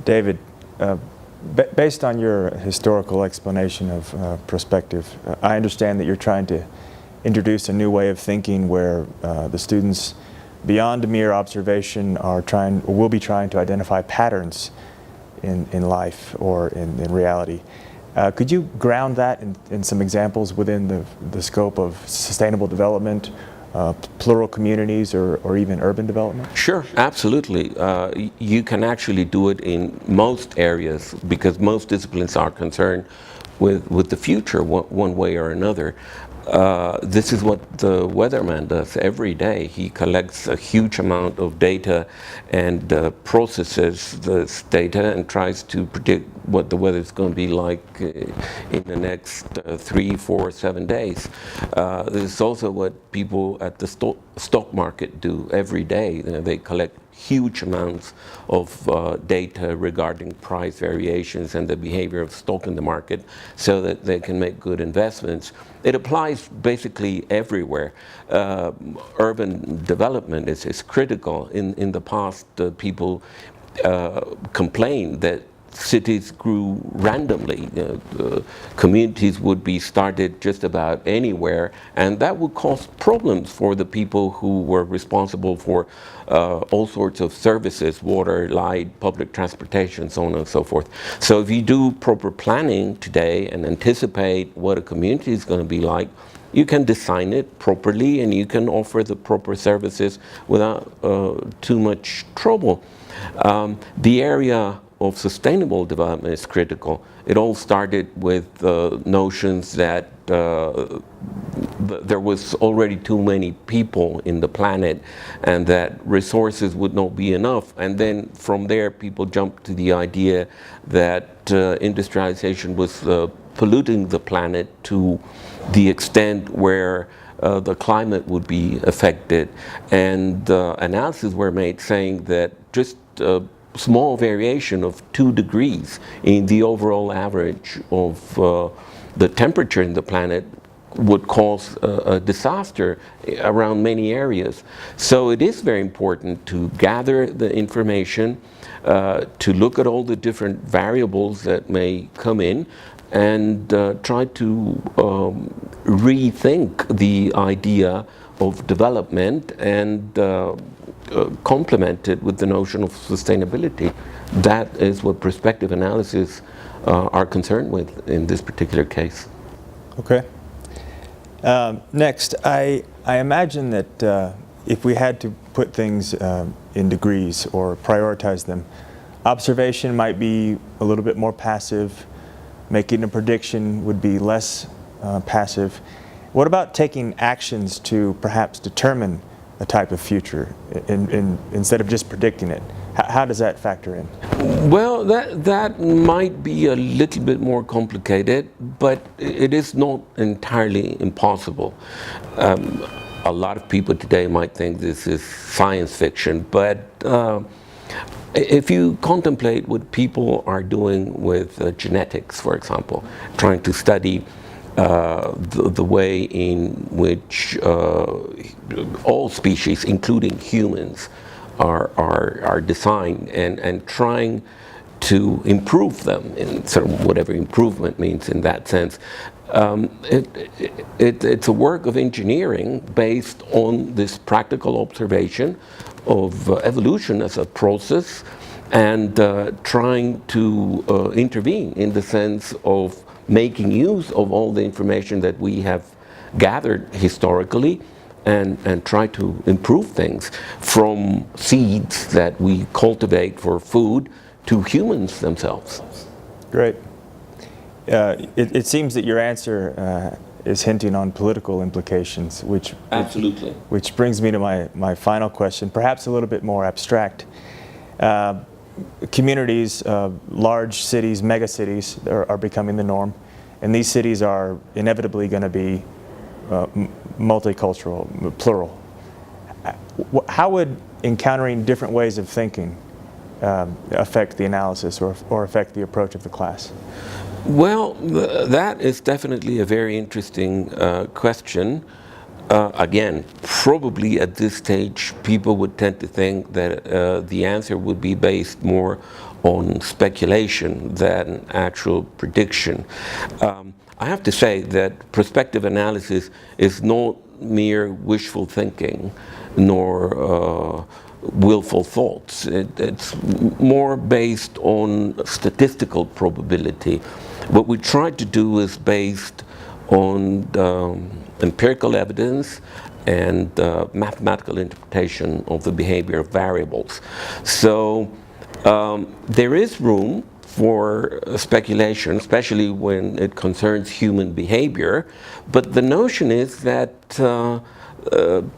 David, based on your historical explanation of Prospective, I understand that you're trying to introduce a new way of thinking where the students, beyond mere observation, will be trying to identify patterns in life or in reality. Could you ground that in some examples within the scope of sustainable development, plural communities, or even urban development? Sure, absolutely. You can actually do it in most areas because most disciplines are concerned with the future one way or another. This is what the weatherman does every day. He collects a huge amount of data and processes this data and tries to predict what the weather is going to be like in the next 3, 4, 7 days. This is also what people at the stock market do every day. You know, they collect huge amounts of data regarding price variations and the behavior of stock in the market so that they can make good investments. It applies basically everywhere. Urban development is critical. In the past, people complained that cities grew randomly. Communities would be started just about anywhere, and that would cause problems for the people who were responsible for all sorts of services, water, light, public transportation, so on and so forth. So if you do proper planning today and anticipate what a community is going to be like, you can design it properly and you can offer the proper services without too much trouble. The area of sustainable development is critical. It all started with notions that there was already too many people in the planet and that resources would not be enough. And then from there people jumped to the idea that industrialization was polluting the planet to the extent where the climate would be affected. And analyses were made saying that just small variation of 2 degrees in the overall average of the temperature in the planet would cause a disaster around many areas. So it is very important to gather the information, to look at all the different variables that may come in, and try to rethink the idea of development and complement it with the notion of sustainability. That is what prospective analysis are concerned with in this particular case. Okay. Next, I imagine that if we had to put things in degrees or prioritize them, observation might be a little bit more passive, making a prediction would be less passive. What about taking actions to perhaps determine a type of future instead of just predicting it? How does that factor in? Well, that might be a little bit more complicated, but it is not entirely impossible. A lot of people today might think this is science fiction, but if you contemplate what people are doing with genetics, for example, trying to study the way in which all species, including humans, are designed, and trying to improve them in sort of whatever improvement means in that sense. It's a work of engineering based on this practical observation of evolution as a process, and trying to intervene in the sense of making use of all the information that we have gathered historically and try to improve things, from seeds that we cultivate for food to humans themselves. Great. It seems that your answer is hinting on political implications, Absolutely. Which brings me to my final question, perhaps a little bit more abstract. Communities, large cities, mega cities are becoming the norm, and these cities are inevitably going to be multicultural, plural. How would encountering different ways of thinking affect the analysis or affect the approach of the class? Well, that is definitely a very interesting question. Again, probably at this stage, people would tend to think that the answer would be based more on speculation than actual prediction. I have to say that prospective analysis is not mere wishful thinking, nor willful thoughts. It's more based on statistical probability. What we try to do is based on empirical evidence and mathematical interpretation of the behavior of variables. So there is room for speculation, especially when it concerns human behavior, but the notion is that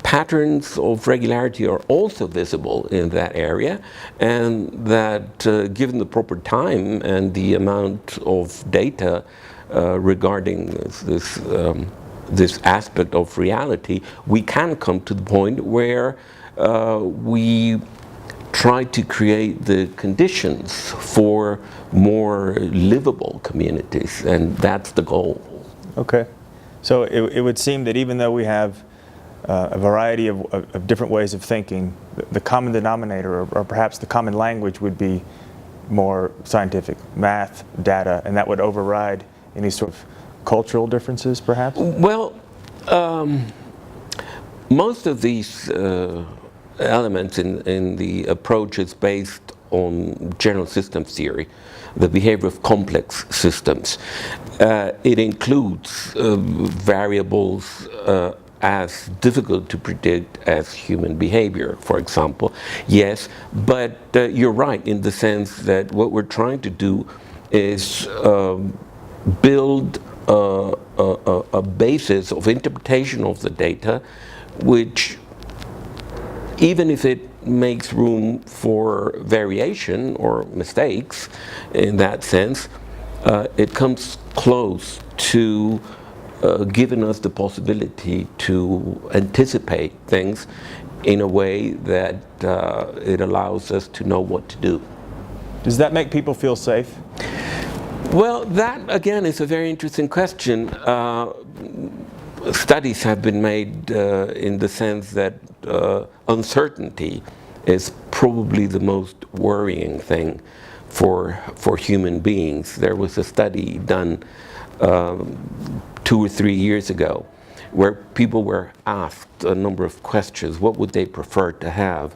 patterns of regularity are also visible in that area, and that given the proper time and the amount of data regarding this aspect of reality, we can come to the point where we try to create the conditions for more livable communities, and that's the goal. Okay. So it would seem that even though we have a variety of different ways of thinking, the common denominator, or perhaps the common language, would be more scientific, math, data, and that would override any sort of cultural differences, perhaps? Well, most of these elements in the approach is based on general systems theory, the behavior of complex systems. It includes variables as difficult to predict as human behavior, for example. Yes, but you're right in the sense that what we're trying to do is build a basis of interpretation of the data, which, even if it makes room for variation or mistakes in that sense, it comes close to giving us the possibility to anticipate things in a way that it allows us to know what to do. Does that make people feel safe? Well, that again is a very interesting question. Studies have been made in the sense that uncertainty is probably the most worrying thing for human beings. There was a study done 2 or 3 years ago where people were asked a number of questions. What would they prefer to have?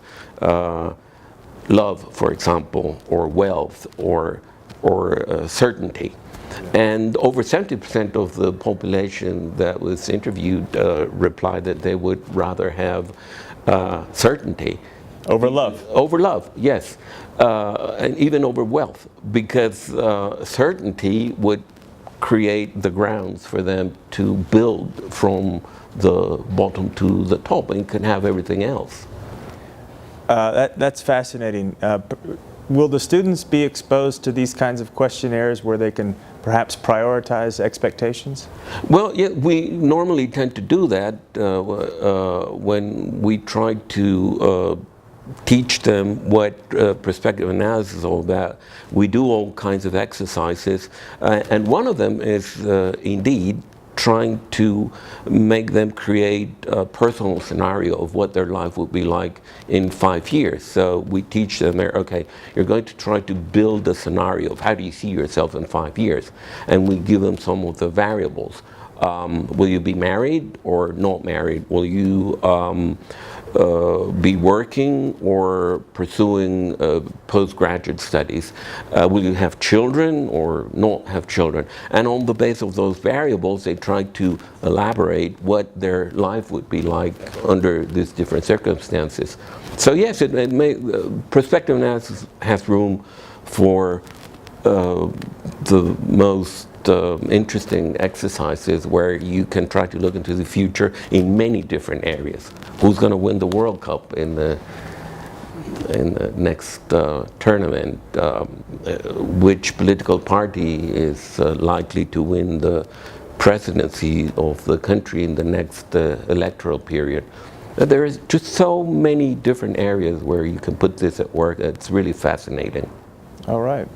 Love, for example, or wealth, or certainty. And over 70% of the population that was interviewed replied that they would rather have certainty. Over love? Over love, yes. And even over wealth, because certainty would create the grounds for them to build from the bottom to the top and can have everything else. That's fascinating. Will the students be exposed to these kinds of questionnaires where they can perhaps prioritize expectations? Well, yeah, we normally tend to do that when we try to teach them what prospective analysis is all about. We do all kinds of exercises, and one of them is indeed trying to make them create a personal scenario of what their life would be like in 5 years. So we teach them, okay, you're going to try to build a scenario of how do you see yourself in 5 years, and we give them some of the variables. Will you be married or not married? Will you be working or pursuing postgraduate studies? Will you have children or not have children? And on the basis of those variables, they try to elaborate what their life would be like under these different circumstances. So yes, prospective analysis has room for the most interesting exercises where you can try to look into the future in many different areas. Who's going to win the World Cup in the next tournament? Which political party is likely to win the presidency of the country in the next electoral period? There is just so many different areas where you can put this at work. It's really fascinating. All right.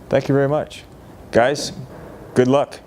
Thank you very much. Guys, good luck.